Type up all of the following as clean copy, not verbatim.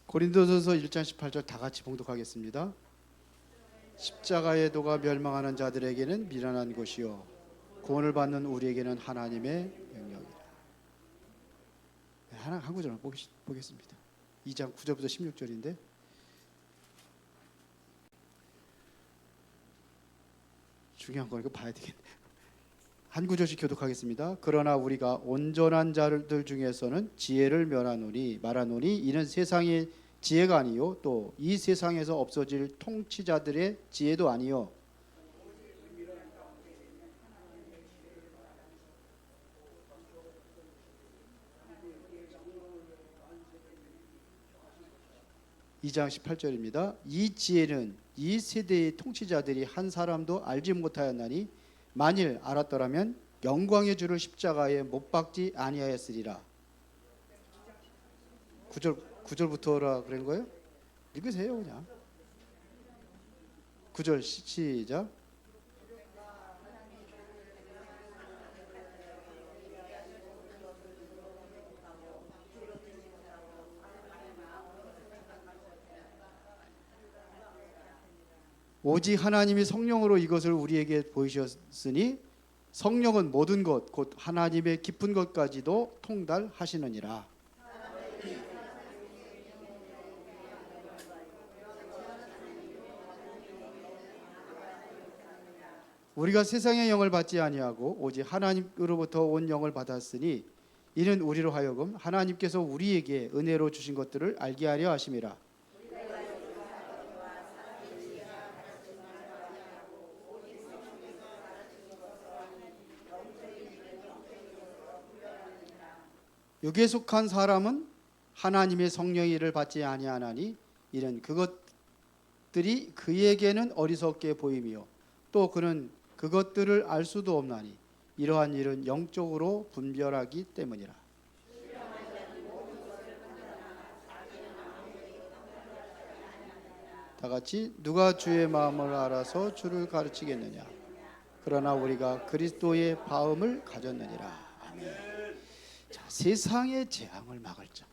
고린도전서 1장 18절 다 같이 봉독하겠습니다. 십자가의 도가 멸망하는 자들에게는 미련한 것이요 구원을 받는 우리에게는 하나님의 영역이라. 하나 한 구절만 보겠습니다. 2장 9절부터 16절인데 중요한 거니까 봐야 되겠네. 한 구절씩 교독하겠습니다. 그러나 우리가 온전한 자들 중에서는 지혜를 말하노니 이는 세상의 지혜가 아니요 또 이 세상에서 없어질 통치자들의 지혜도 아니요 (2장 18절입니다) 이 지혜는 이 세대의 통치자들이 한 사람도 알지 못하였나니 만일 알았더라면 영광의 주를 십자가에 못 박지 아니하였으리라. 9절부터라 그런 거예요? 읽으세요 그냥. 9절 시작. 오직 하나님이 성령으로 이것을 우리에게 보이셨으니 성령은 모든 것 곧 하나님의 깊은 것까지도 통달하시느니라. 우리가 세상의 영을 받지 아니하고 오직 하나님으로부터 온 영을 받았으니 이는 우리로 하여금 하나님께서 우리에게 은혜로 주신 것들을 알게 하려 하심이라. 육에 속한 사람은 하나님의 성령의 일을 받지 아니하나니 이는 그것들이 그에게는 어리석게 보임이요 또 그는 그것들을 알 수도 없나니 이러한 일은 영적으로 분별하기 때문이라. 다 같이 누가 주의 마음을 알아서 주를 가르치겠느냐. 그러나 우리가 그리스도의 마음을 가졌느니라. 아멘. 자, 세상의 재앙을 막을 자.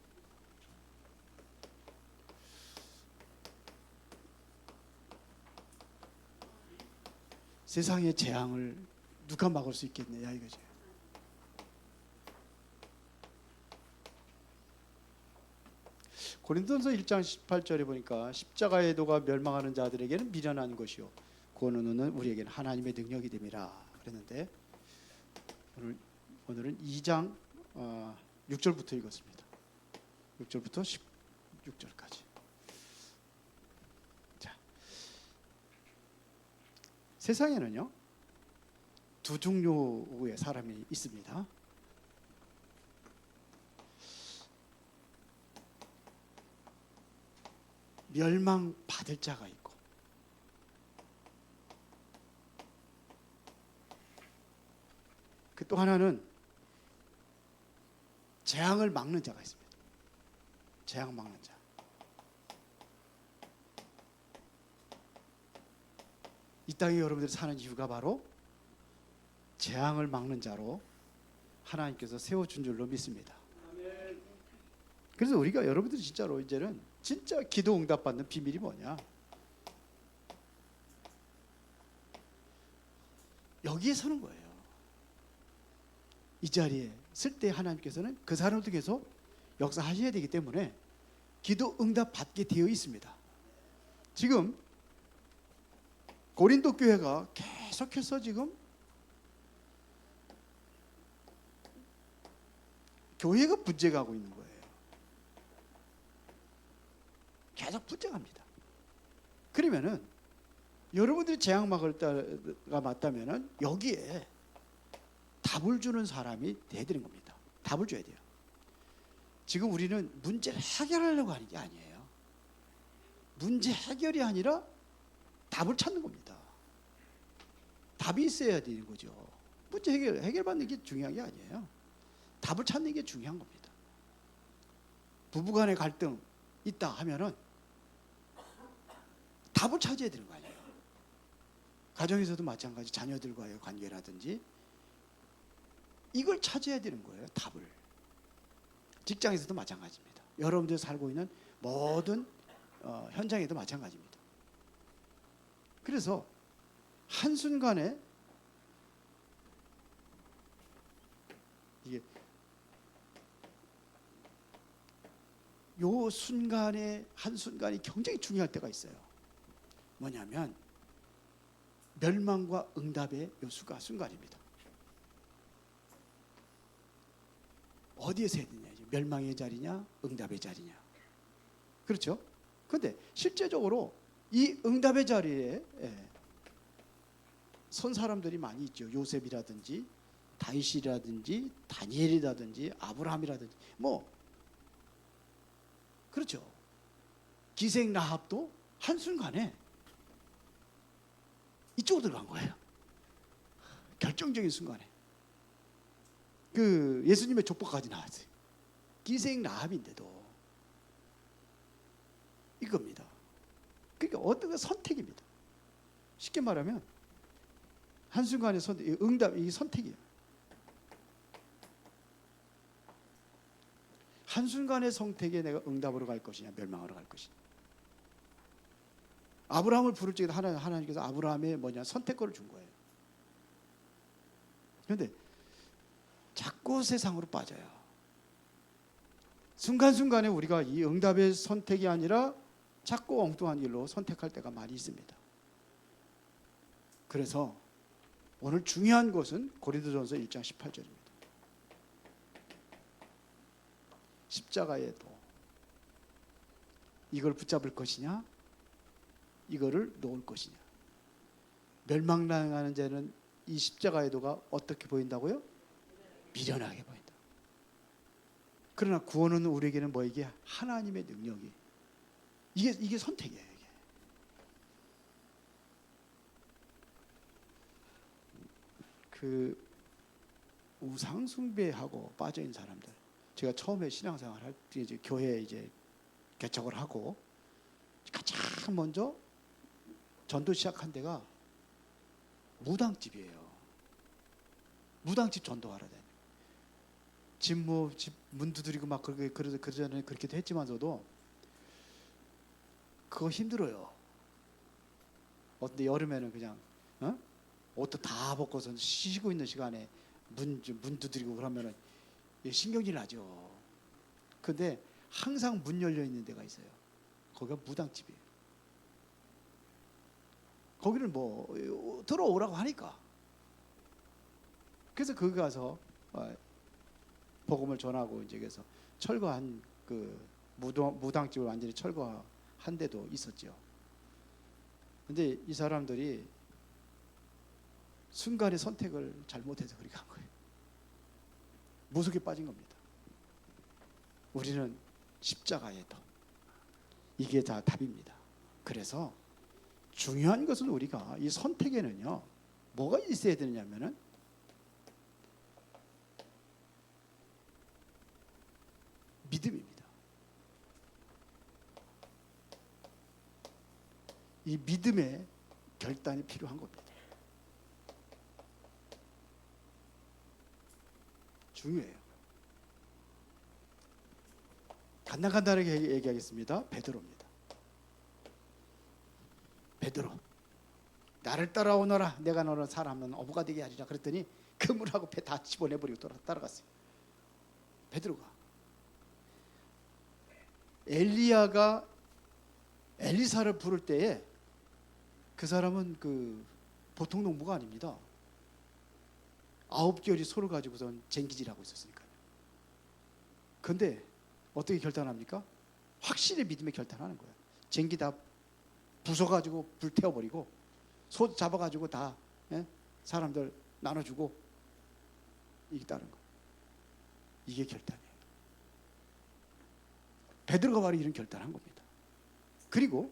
세상의 재앙을 누가 막을 수 있겠느냐 이거죠. 고린도전서 1장 18절에 보니까 십자가의 도가 멸망하는 자들에게는 미련한 것이요 구원은 우리에게는 하나님의 능력이 됨이라 그랬는데 오늘은 2장 6절부터 읽었습니다. 6절부터 16절까지. 자, 세상에는요 두 종류의 사람이 있습니다. 멸망받을 자가 있고 그 또 하나는 재앙을 막는 자가 있습니다. 재앙 막는 자. 이 땅에 여러분들이 사는 이유가 바로 재앙을 막는 자로 하나님께서 세워준 줄로 믿습니다. 그래서 우리가 여러분들이 진짜로 이제는 진짜 기도 응답받는 비밀이 뭐냐? 여기에 서는 거예요. 이 자리에 쓸 때 하나님께서는 그 사람을 통해서 역사하셔야 되기 때문에 기도 응답 받게 되어 있습니다. 지금 고린도 교회가 계속해서 지금 교회가 분쟁하고 있는 거예요. 계속 분쟁합니다. 그러면은 여러분들이 재앙막을 때가 맞다면은 여기에 답을 주는 사람이 돼야 되는 겁니다. 답을 줘야 돼요. 지금 우리는 문제를 해결하려고 하는 게 아니에요. 문제 해결이 아니라 답을 찾는 겁니다. 답이 있어야 되는 거죠. 문제 해결받는 게 중요한 게 아니에요. 답을 찾는 게 중요한 겁니다. 부부간의 갈등 있다 하면은 답을 찾아야 되는 거 아니에요. 가정에서도 마찬가지, 자녀들과의 관계라든지 이걸 찾아야 되는 거예요. 답을. 직장에서도 마찬가지입니다. 여러분들이 살고 있는 모든 현장에도 마찬가지입니다. 그래서 한순간에 이게 요 순간에 한순간이 굉장히 중요할 때가 있어요. 뭐냐면 멸망과 응답의 요 순간입니다. 어디에서 해야 되냐? 멸망의 자리냐, 응답의 자리냐. 그렇죠? 그런데 실제적으로 이 응답의 자리에 선 사람들이 많이 있죠. 요셉이라든지 다윗이라든지 다니엘이라든지 아브라함이라든지 뭐 그렇죠. 기생 라합도 한순간에 이쪽으로 들어간 거예요. 결정적인 순간에. 그 예수님의 족보까지 나왔어요. 기생 라합인데도 이겁니다. 그러니까 어떤 선택입니다. 쉽게 말하면 한순간의 선택, 응답, 이 선택이에요. 한순간의 선택에 내가 응답으로 갈 것이냐 멸망으로 갈 것이냐. 아브라함을 부를 적에 하나님께서 아브라함의 선택권을 준 거예요. 그런데 자꾸 세상으로 빠져요. 순간순간에 우리가 이 응답의 선택이 아니라 자꾸 엉뚱한 길로 선택할 때가 많이 있습니다. 그래서 오늘 중요한 것은 고린도전서 1장 18절입니다. 십자가의 도. 이걸 붙잡을 것이냐? 이거를 놓을 것이냐? 멸망당하는 자는 이 십자가의 도가 어떻게 보인다고요? 미련하게 보인다. 그러나 구원은 우리에게는 이게 하나님의 능력이 이게 선택이에요. 이게. 그 우상 숭배하고 빠져 있는 사람들. 제가 처음에 신앙생활 할 때 이제 교회 개척을 하고 가장 먼저 전도 시작한 데가 무당집이에요. 무당집 전도하러 다녀요. 집 문 두드리고 막 그러전에 그렇게도 했지만서도 그거 힘들어요. 근데 여름에는 그냥 옷도 다 벗고서 쉬고 있는 시간에 문 두드리고 그러면은 신경질 나죠. 근데 항상 문 열려 있는 데가 있어요. 거기가 무당집이에요. 거기를 들어오라고 하니까. 그래서 거기 가서 복음을 전하고 이제 그래서 철거한 그 무당집을 완전히 철거한 데도 있었죠. 근데 이 사람들이 순간의 선택을 잘못해서 그렇게 한 거예요. 무속에 빠진 겁니다. 우리는 십자가에 도. 이게 다 답입니다. 그래서 중요한 것은 우리가 이 선택에는요 뭐가 있어야 되느냐면은 믿음입니다. 이 믿음의 결단이 필요한 겁니다. 중요해요. 간단하게 얘기하겠습니다. 베드로입니다. 베드로, 나를 따라오너라. 내가 너를 사람은 어부가 되게 하리라. 그랬더니 그물하고 배 다 집어내버리고 따라갔어요. 베드로가. 엘리야가 엘리사를 부를 때에 그 사람은 보통 농부가 아닙니다. 9개월이 소를 가지고선 쟁기질하고 있었으니까요. 그런데 어떻게 결단합니까? 확실히 믿음의 결단하는 거예요. 쟁기 다 부숴가지고 불태워버리고 소 잡아가지고 다 사람들 나눠주고 이겼다는 거. 이게 결단이에요. 베드로가 바로 이런 결단한 겁니다. 그리고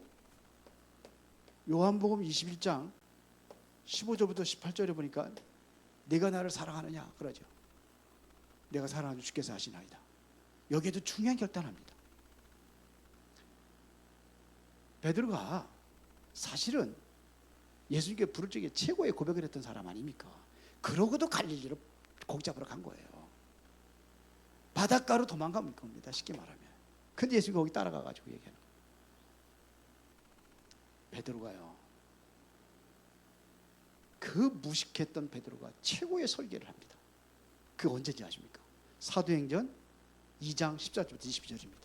요한복음 21장 15절부터 18절에 보니까 내가 나를 사랑하느냐 그러죠. 내가 사랑하는 주께서 하시나이다. 여기에도 중요한 결단합니다. 베드로가 사실은 예수님께 부를 적에 최고의 고백을 했던 사람 아닙니까? 그러고도 갈릴리로 고기 잡으러 간 거예요. 바닷가로 도망간 겁니다. 쉽게 말하면. 근데 예수가 거기 따라가가지고 얘기하는 거예요. 베드로가요, 그 무식했던 베드로가 최고의 설계를 합니다. 그게 언제인지 아십니까? 사도행전 2장 14절부터 22절입니다.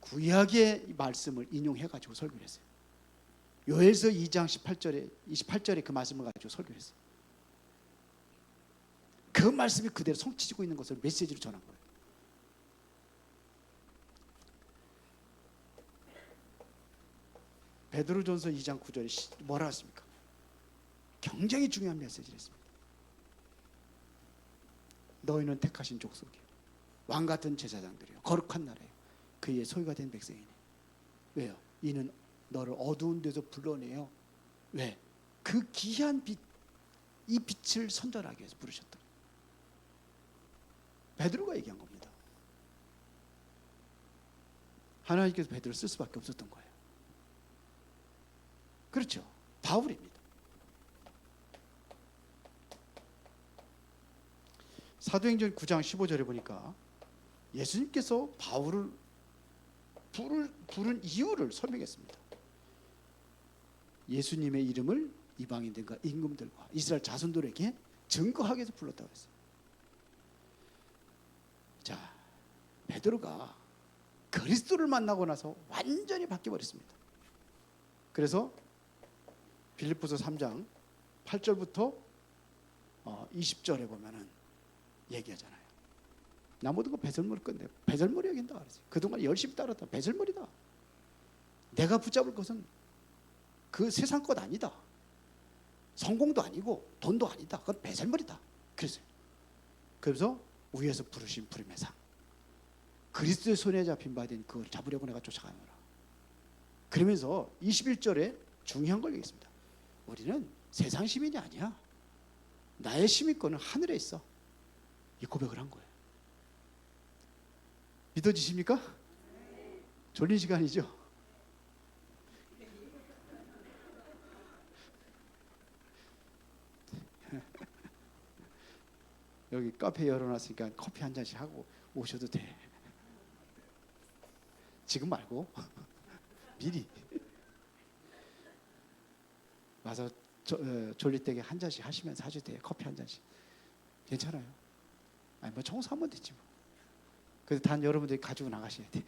구약의 말씀을 인용해가지고 설교를 했어요. 요엘서 2장 28절에 그 말씀을 가지고 설교를 했어요. 그 말씀이 그대로 성취지고 있는 것을 메시지로 전한 거예요. 베드로전서 2장 9절에 뭐라 했습니까? 굉장히 중요한 메시지를 했습니다. 너희는 택하신 족속이요, 왕 같은 제사장들이요, 거룩한 나라요, 그의 소유가 된 백성이네. 왜요? 이는 너를 어두운 데서 불러내요. 왜? 그 귀한 빛, 이 빛을 선전하기 위해서 부르셨다. 베드로가 얘기한 겁니다. 하나님께서 베드로를 쓸 수밖에 없었던 거예요. 그렇죠? 바울입니다. 사도행전 9장 15절에 보니까 예수님께서 바울을 부른 이유를 설명했습니다. 예수님의 이름을 이방인들과 임금들과 이스라엘 자손들에게 증거하기 위해서 불렀다고 했어요. 자, 베드로가 그리스도를 만나고 나서 완전히 바뀌어버렸습니다. 그래서 빌립보서 3장 8절부터 20절에 보면은 얘기하잖아요. 나 모든 거 배설물 건데 배설물이 여긴다 그랬어요. 그동안 열심히 따랐다. 배설물이다. 내가 붙잡을 것은 그 세상 것 아니다. 성공도 아니고 돈도 아니다. 그건 배설물이다. 그랬어요. 그래서 위에서 부르신 부름의 상, 그리스도의 손에 잡힌 바 된 그걸 잡으려고 내가 쫓아가노라. 그러면서 21절에 중요한 걸 얘기했습니다. 우리는 세상 시민이 아니야. 나의 시민권은 하늘에 있어. 이 고백을 한 거예요. 믿어지십니까? 졸린 시간이죠? 여기 카페 열어놨으니까 커피 한 잔씩 하고 오셔도 돼. 지금 말고 미리 와서 졸릴 때에 한 잔씩 하시면서 하셔도 돼요. 커피 한 잔씩. 괜찮아요. 아니 뭐 청소하면 되지 뭐. 그래서 단 여러분들이 가지고 나가셔야 돼.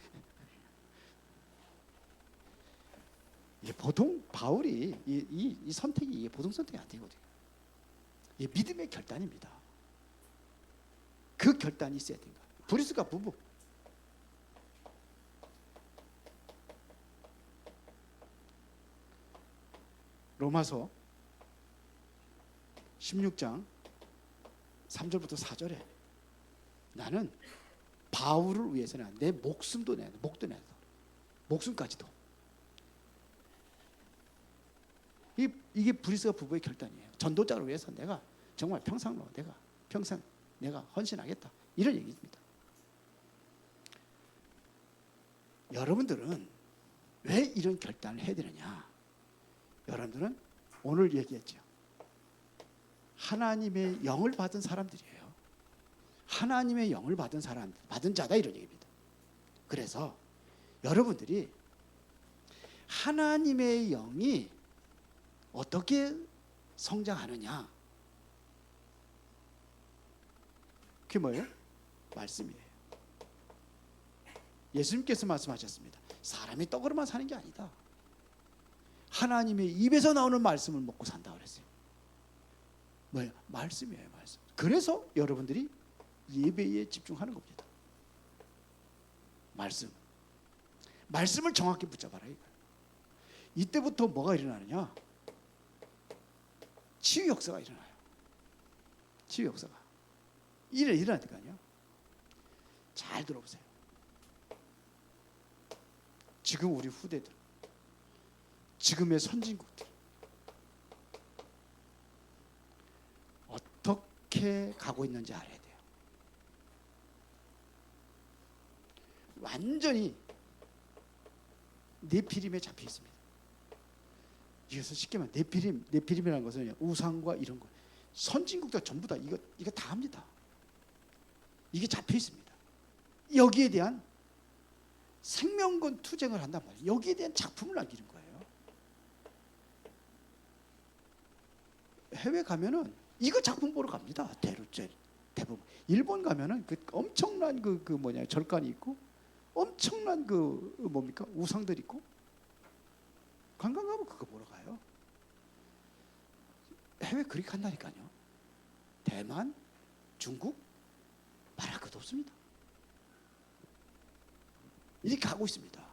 이게 보통 바울이 이 선택이 이게 보통 선택이 안 되거든요. 이게 믿음의 결단입니다. 그 결단이 있어야 된다. 브리스가 부부. 로마서 16장 3절부터 4절에 나는 바울을 위해서는 내 목숨도 내야 돼. 목도 내야 돼. 목숨까지도. 이게 브리스가 부부의 결단이에요. 전도자를 위해서 내가 정말 평생 내가 헌신하겠다. 이런 얘기입니다. 여러분들은 왜 이런 결단을 해야 되느냐? 여러분들은 오늘 얘기했죠. 하나님의 영을 받은 사람들이에요. 하나님의 영을 받은 사람, 받은 자다 이런 얘기입니다. 그래서 여러분들이 하나님의 영이 어떻게 성장하느냐? 그게 뭐예요? 말씀이에요. 예수님께서 말씀하셨습니다. 사람이 떡으로만 사는 게 아니다. 하나님의 입에서 나오는 말씀을 먹고 산다 그랬어요. 뭐예요? 말씀이에요, 말씀. 그래서 여러분들이 예배에 집중하는 겁니다. 말씀. 말씀을 정확히 붙잡아라 이거예요. 이때부터 뭐가 일어나느냐? 치유 역사가 일어나요. 치유 역사가. 일어나니까요. 잘 들어보세요. 지금 우리 후대들, 지금의 선진국들 어떻게 가고 있는지 알아야 돼요. 완전히 네피림에 잡혀 있습니다. 이것을 쉽게 말하면 네피림이라는 것은 우상과 이런 거. 선진국들 전부 다 이거 다 합니다. 이게 잡혀 있습니다. 여기에 대한 생명권 투쟁을 한단 말이에요. 여기에 대한 작품을 남기는 거예요. 해외 가면은 이거 작품 보러 갑니다. 대부분. 일본 가면은 그 엄청난 절간이 있고 엄청난 우상들 있고 관광 가면 그거 보러 가요. 해외 그렇게 한다니까요. 대만, 중국 말할 것도 없습니다. 이렇게 가고 있습니다.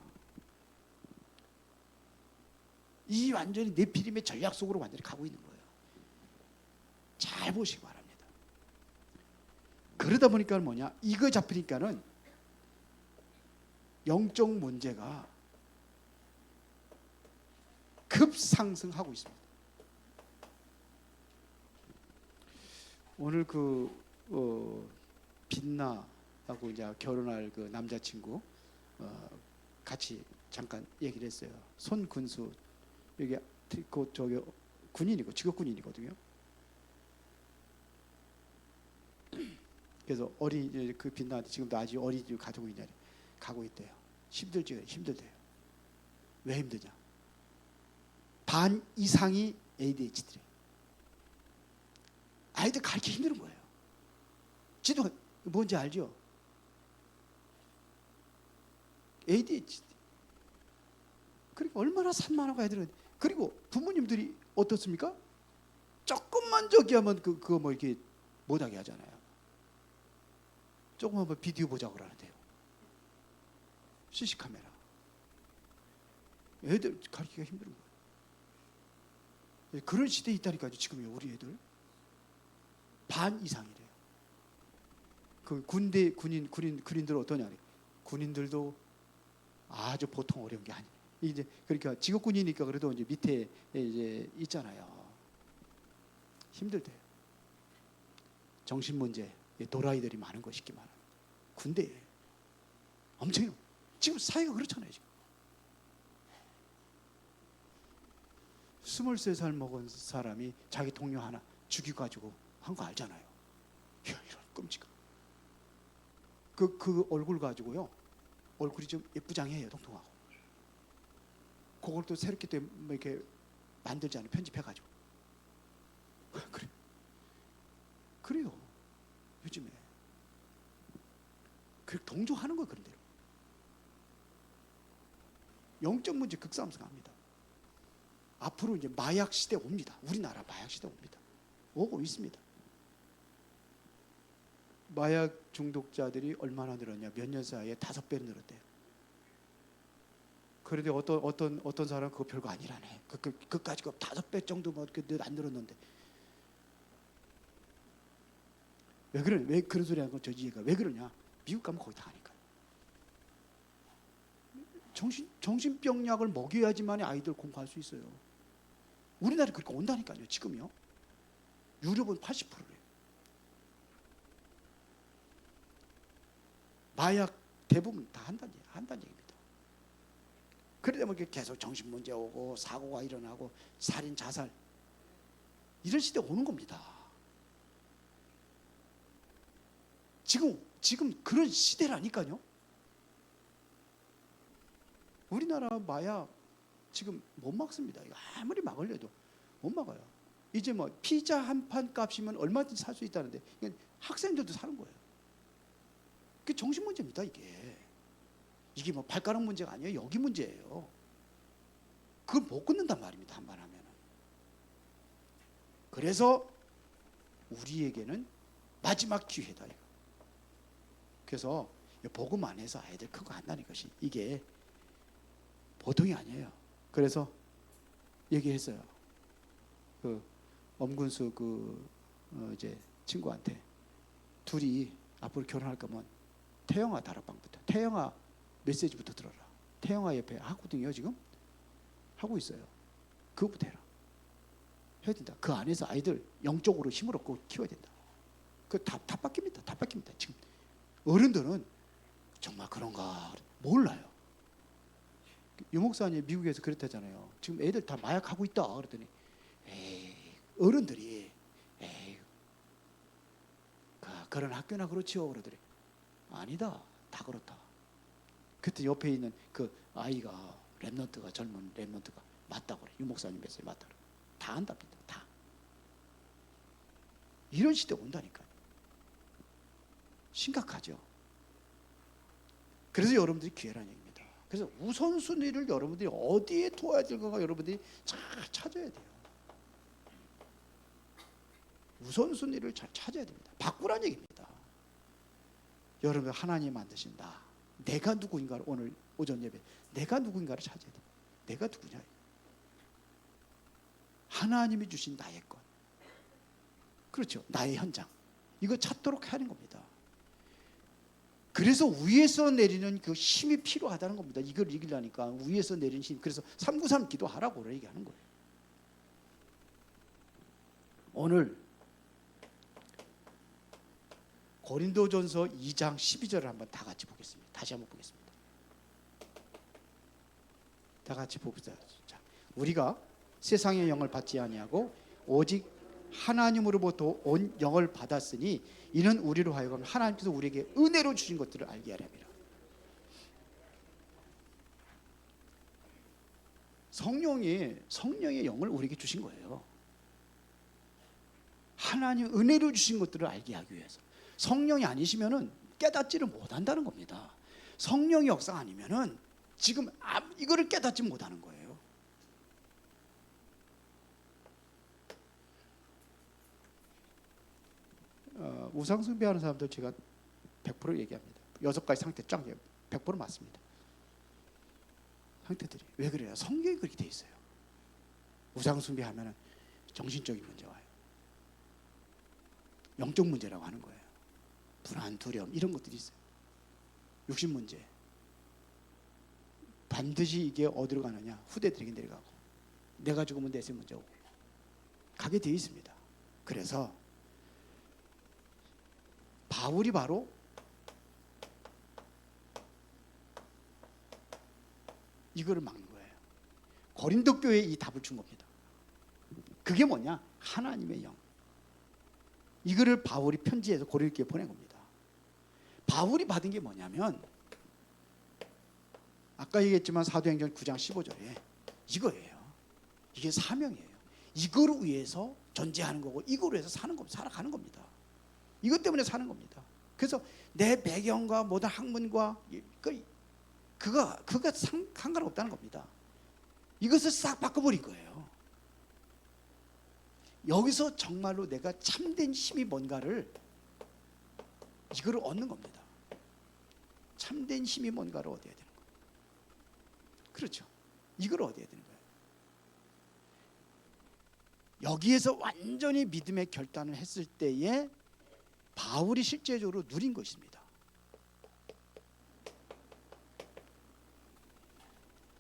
이 완전히 네피림의 전략 속으로 완전히 가고 있는 거예요. 잘 보시기 바랍니다. 그러다 보니까 뭐냐? 이거 잡히니까는 영적 문제가 급상승하고 있습니다. 오늘 빛나하고 이제 결혼할 그 남자친구 같이 잠깐 얘기를 했어요. 손근수 여기 저기 군인이고 직업 군인이거든요. 그래서 그 빛나한테 지금도 아직 어린이집 가지고 있냐 가고 있대요. 힘들대요. 왜 힘드냐? 반 이상이 ADHD래. 아이들 가르치기 힘든 거예요. 지도 뭔지 알죠? ADHD. 그러니까 얼마나 산만하고 애들은. 그리고 부모님들이 어떻습니까? 조금만 저기 하면 그거 뭐 이렇게 못하게 하잖아요. 조금만 비디오 보자고 그러는데요. CC 카메라. 애들 가르치기가 힘든 거예요. 그런 시대에 있다니까요. 지금 우리 애들 반 이상이래요. 그 군인들 어떠냐? 군인들도 아주 보통 어려운 게 아니에요. 이제 그러니까 직업군이니까 그래도 이제 밑에 이제 있잖아요. 힘들대요. 정신 문제, 도라이들이 많은 거 쉽게 말하면 군대에 엄청 지금 사회가 그렇잖아요. 지금 23살 먹은 사람이 자기 동료 하나 죽여가지고 한 거 알잖아요. 이런 끔찍한. 그 얼굴 가지고요. 얼굴이 좀 예쁘장해요. 통통하고. 그걸 또 새롭게 또 이렇게 만들잖아요. 편집해가지고. 그래요. 요즘에. 동조하는 거예요. 그런 대로. 영적 문제 극상승합니다. 앞으로 이제 마약 시대 옵니다. 우리나라 마약 시대 옵니다. 오고 있습니다. 마약 중독자들이 얼마나 늘었냐? 몇 년 사이에 5배 늘었대요. 그런데 어떤 사람은 그거 별거 아니라네. 그까지 5배 정도 안 늘었는데. 왜 그런 소리 하는 건 저지 얘가 왜 그러냐? 미국 가면 거기 다 하니까. 정신병 약을 먹여야지만 아이들 공부할 수 있어요. 우리나라에 그렇게 온다니까요. 지금요. 유럽은 80%래요. 마약 대부분 다 한다는 얘기입니다. 그러다 보니까 계속 정신 문제 오고 사고가 일어나고 살인 자살 이런 시대 오는 겁니다. 지금 그런 시대라니까요. 우리나라 마약 지금 못 막습니다. 이거 아무리 막으려도 못 막아요. 이제 뭐 피자 한 판 값이면 얼마든지 살 수 있다는데 이건 학생들도 사는 거예요. 그게 정신 문제입니다. 이게 뭐 발가락 문제가 아니에요. 여기 문제예요. 그걸 못 끊는단 말입니다. 한 번 하면은. 그래서 우리에게는 마지막 기회다. 이거. 그래서 복음 안에서 아이들 큰 거 한다는 것이 이게 보통이 아니에요. 그래서 얘기했어요. 그 엄군수 이제 친구한테 둘이 앞으로 결혼할 거면 태영아 다락방부터 태영아 메시지부터 들어라. 태영아 옆에 하거든요. 지금 하고 있어요. 그거부터 해라. 해야 된다. 그 안에서 아이들 영적으로 힘을 얻고 키워야 된다. 다 바뀝니다. 다 바뀝니다. 지금 어른들은 정말 그런가 몰라요. 유 목사님 미국에서 그랬다잖아요. 지금 애들 다 마약하고 있다 그랬더니 어른들이 그런 학교나 그렇지요 그러더니 아니다. 다 그렇다. 그때 옆에 있는 그 아이가 랩런트가 젊은 랩런트가 맞다고 그래. 유 목사님 뱃속에 맞다고 그래. 다 안답니다. 다. 이런 시대가 온다니까요. 심각하죠. 그래서 여러분들이 기회라는 얘기입니다. 그래서 우선순위를 여러분들이 어디에 둬야 될까 여러분들이 잘 찾아야 돼요. 우선순위를 잘 찾아야 됩니다. 바꾸라는 얘기입니다. 여러분 하나님 만드신 나, 내가 누구인가를 오늘 오전 예배 내가 누구인가를 찾아야 돼요. 내가 누구냐? 하나님이 주신 나의 것, 그렇죠. 나의 현장, 이거 찾도록 하는 겁니다. 그래서 위에서 내리는 그 힘이 필요하다는 겁니다. 이걸 이기려니까 위에서 내리는 힘. 그래서 393 기도하라고 얘기하는 거예요. 오늘 고린도전서 2장 12절을 한번 다 같이 보겠습니다. 다시 한번 보겠습니다. 다 같이 봅시다. 자, 우리가 세상의 영을 받지 아니하고 오직 하나님으로부터 온 영을 받았으니 이는 우리로 하여금 하나님께서 우리에게 은혜로 주신 것들을 알게 하렵니다. 성령의 영을 우리에게 주신 거예요. 하나님 은혜로 주신 것들을 알게 하기 위해서. 성령이 아니시면은 깨닫지를 못한다는 겁니다. 성령의 역사 아니면은 지금 이거를 깨닫지 못하는 거예요. 우상 숭배하는 사람들 제가 100% 얘기합니다. 6가지 상태 쫙 100% 맞습니다. 상태들이 왜 그래요? 성경이 그렇게 돼 있어요. 우상 숭배하면은 정신적인 문제 와요. 영적 문제라고 하는 거예요. 불안, 두려움 이런 것들이 있어요. 육신 문제. 반드시 이게 어디로 가느냐? 후대들에게 내려가고 내가 죽으면 내 문제 오고 가게 돼 있습니다. 그래서 바울이 바로 이거를 막는 거예요. 고린도 교회에 이 답을 준 겁니다. 그게 뭐냐? 하나님의 영. 이거를 바울이 편지해서 고린도 교회에 보낸 겁니다. 바울이 받은 게 뭐냐면 아까 얘기했지만 사도행전 9장 15절에 이거예요. 이게 사명이에요. 이거를 위해서 존재하는 거고 이거를 위해서 사는 겁니다. 살아가는 겁니다. 이것 때문에 사는 겁니다. 그래서 내 배경과 모든 학문과 그거 상관없다는 겁니다. 이것을 싹 바꿔버린 거예요. 여기서 정말로 내가 참된 힘이 뭔가를 이거를 얻는 겁니다. 참된 힘이 뭔가를 얻어야 되는 거예요. 그렇죠. 이걸 얻어야 되는 거예요. 여기에서 완전히 믿음의 결단을 했을 때에 바울이 실제적으로 누린 것입니다.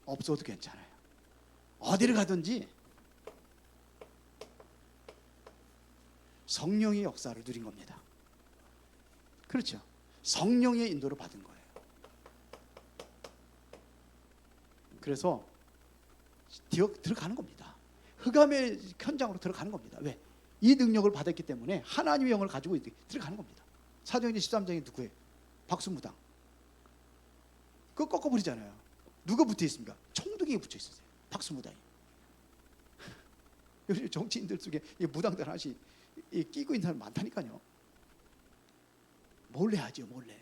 없어도 괜찮아요. 어디를 가든지 성령의 역사를 누린 겁니다. 그렇죠. 성령의 인도를 받은 거예요. 그래서 들어가는 겁니다. 흑암의 현장으로 들어가는 겁니다. 왜? 이 능력을 받았기 때문에 하나님의 영을 가지고 들어가는 겁니다. 사도행전 13장에 누구예요? 박수무당. 그거 꺾어버리잖아요. 누가 붙어 있습니까? 총독이 붙여 있었어요. 박수무당이. 요즘 정치인들 속에 무당들 하나씩 끼고 있는 사람 많다니까요. 몰래 하죠, 몰래.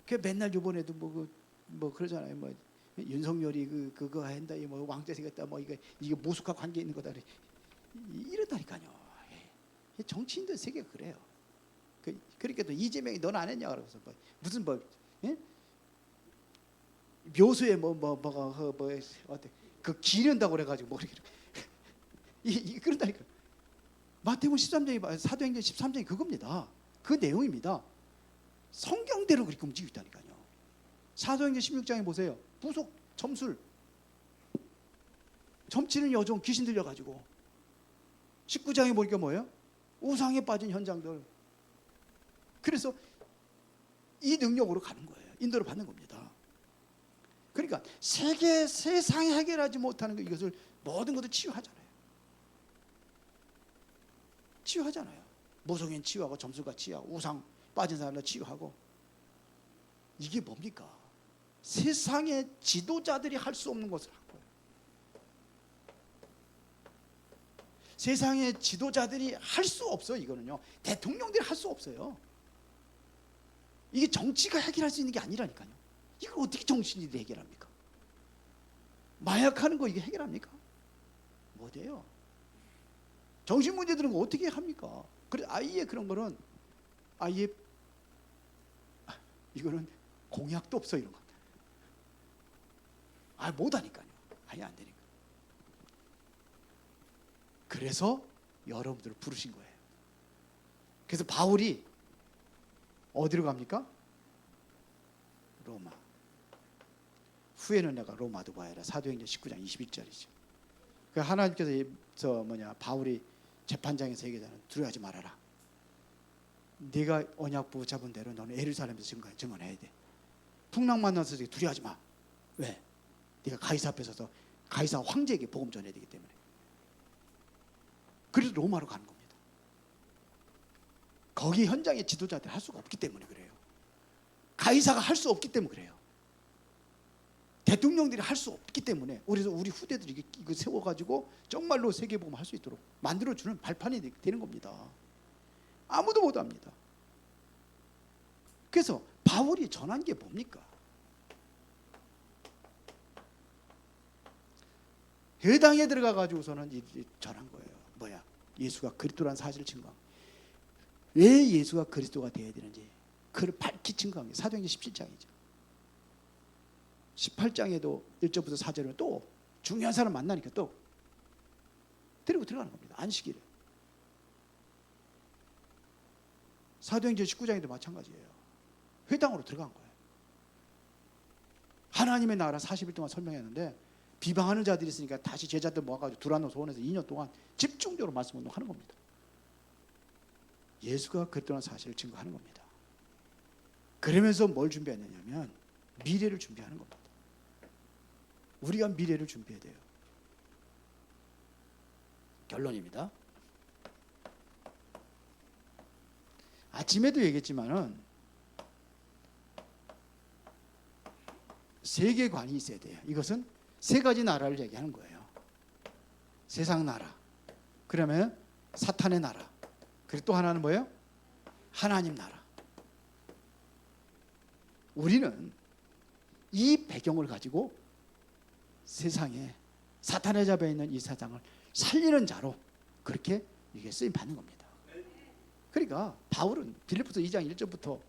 그 맨날 요번에도 뭐 그러잖아요. 뭐 윤석열이 그거 한다, 뭐 왕자 생겼다, 뭐 이게 모숙과 관계 있는 거다. 이런다니까요. 정치인들 세계가 그래요. 그러니까 또 이재명이 넌 안 했냐 그러면서 무슨 예? 묘수에 그 기른다고 그래가지고 뭐 그런다니까. 마태복음 13장이 사도행전 13장이 그겁니다. 그 내용입니다. 성경대로 그렇게 움직이고 있다니까요. 사도행전 16장에 보세요. 부속 점술 점치는 여종 귀신 들려가지고 19장에 보니까 뭐예요? 우상에 빠진 현장들. 그래서 이 능력으로 가는 거예요. 인도를 받는 겁니다. 그러니까 세상이 해결하지 못하는 것, 이것을 모든 것을 치유하잖아요. 치유하잖아요. 무속인 치유하고 점술가 치유하고 우상 빠진 사람들 치유하고 이게 뭡니까? 세상의 지도자들이 할 수 없는 것을 한 거예요. 세상의 지도자들이 할 수 없어요. 이거는요, 대통령들이 할 수 없어요. 이게 정치가 해결할 수 있는 게 아니라니까요. 이걸 어떻게 정치인들이 해결합니까? 마약하는 거 이게 해결합니까? 못해요. 정신 문제 드는 거 어떻게 합니까? 그래, 아예 그런 거는 아예 이거는 공약도 없어. 이런 거 못하니까요. 아예 안 되니까. 그래서 여러분들을 부르신 거예요. 그래서 바울이 어디로 갑니까? 로마. 후에는 내가 로마도 봐야라. 사도행전 19장 21절이죠. 그 하나님께서 바울이 재판장에서 얘기하자는 두려워하지 말아라. 네가 언약부 잡은 대로 너는 예루살렘에서 증언해야 돼. 풍랑 만나서 두려워하지 마. 왜? 네가 가이사 앞에 서서 가이사 황제에게 복음 전해야 되기 때문에. 그래서 로마로 가는 겁니다. 거기 현장의 지도자들이 할 수가 없기 때문에 그래요. 가이사가 할 수 없기 때문에 그래요. 대통령들이 할 수 없기 때문에 그래서 우리 후대들이 이거 세워가지고 정말로 세계복음 할 수 있도록 만들어주는 발판이 되는 겁니다. 아무도 못합니다. 그래서 바울이 전한 게 뭡니까? 회당에 들어가가지고서는 전한 거예요. 뭐야? 예수가 그리스도란 사실을 증거한 거예요. 왜 예수가 그리스도가 되어야 되는지 그를 밝히 증거한 게 사도행전 17장이죠. 18장에도 1절부터 4절은 또 중요한 사람 만나니까 또 데리고 들어가는 겁니다. 안식일에. 사도행전 19장에도 마찬가지예요. 회당으로 들어간 거예요. 하나님의 나라 40일 동안 설명했는데 비방하는 자들이 있으니까 다시 제자들 모아가지고 두란노 소원에서 2년 동안 집중적으로 말씀 운동하는 겁니다. 예수가 그랬다는 사실을 증거하는 겁니다. 그러면서 뭘 준비했느냐면 미래를 준비하는 겁니다. 우리가 미래를 준비해야 돼요. 결론입니다. 아침에도 얘기했지만은 세계관이 있어야 돼요. 이것은 세 가지 나라를 얘기하는 거예요. 세상 나라, 그러면 사탄의 나라, 그리고 또 하나는 뭐예요? 하나님 나라. 우리는 이 배경을 가지고 세상에 사탄의 잡에 있는 이 세상을 살리는 자로 그렇게 이게 쓰임 받는 겁니다. 그러니까 바울은 빌립보서 2장 1절부터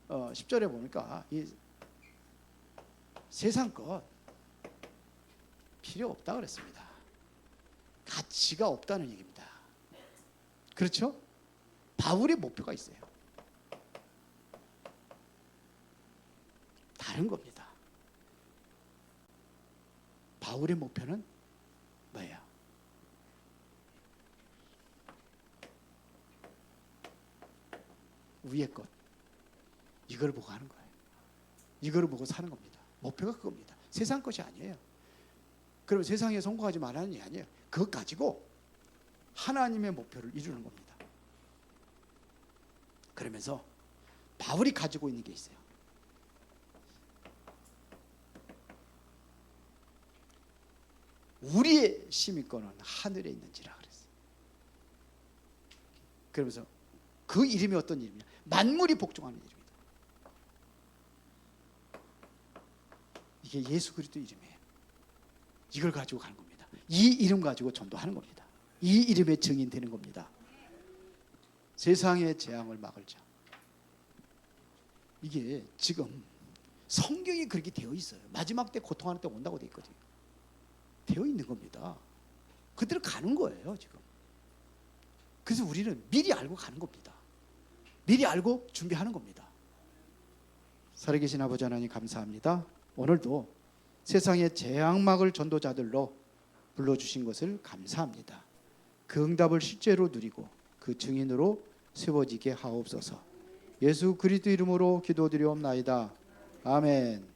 10절에 보니까 이 세상 것 필요 없다 그랬습니다. 가치가 없다는 얘기입니다. 그렇죠? 바울의 목표가 있어요. 다른 겁니다. 바울의 목표는 뭐예요? 위의 것. 이걸 보고 하는 거예요. 이걸 보고 사는 겁니다. 목표가 그겁니다. 세상 것이 아니에요. 그럼 세상에 성공하지 말라는 게 아니에요. 그것 가지고 하나님의 목표를 이루는 겁니다. 그러면서 바울이 가지고 있는 게 있어요. 우리의 시민권은 하늘에 있는지라 그랬어요. 그러면서 그 이름이 어떤 이름이냐? 만물이 복종하는 이름이다. 이게 예수 그리스도 이름이에요. 이걸 가지고 가는 겁니다. 이 이름 가지고 전도하는 겁니다. 이 이름의 증인 되는 겁니다. 세상의 재앙을 막을 자. 이게 지금 성경이 그렇게 되어 있어요. 마지막 때 고통하는 때 온다고 되어 있거든요. 되어 있는 겁니다. 그대로 가는 거예요 지금. 그래서 우리는 미리 알고 가는 겁니다. 미리 알고 준비하는 겁니다. 살아계신 아버지 하나님 감사합니다. 오늘도 세상의 재앙막을 전도자들로 불러주신 것을 감사합니다. 그 응답을 실제로 누리고 그 증인으로 세워지게 하옵소서. 예수 그리스도 이름으로 기도드리옵나이다. 아멘.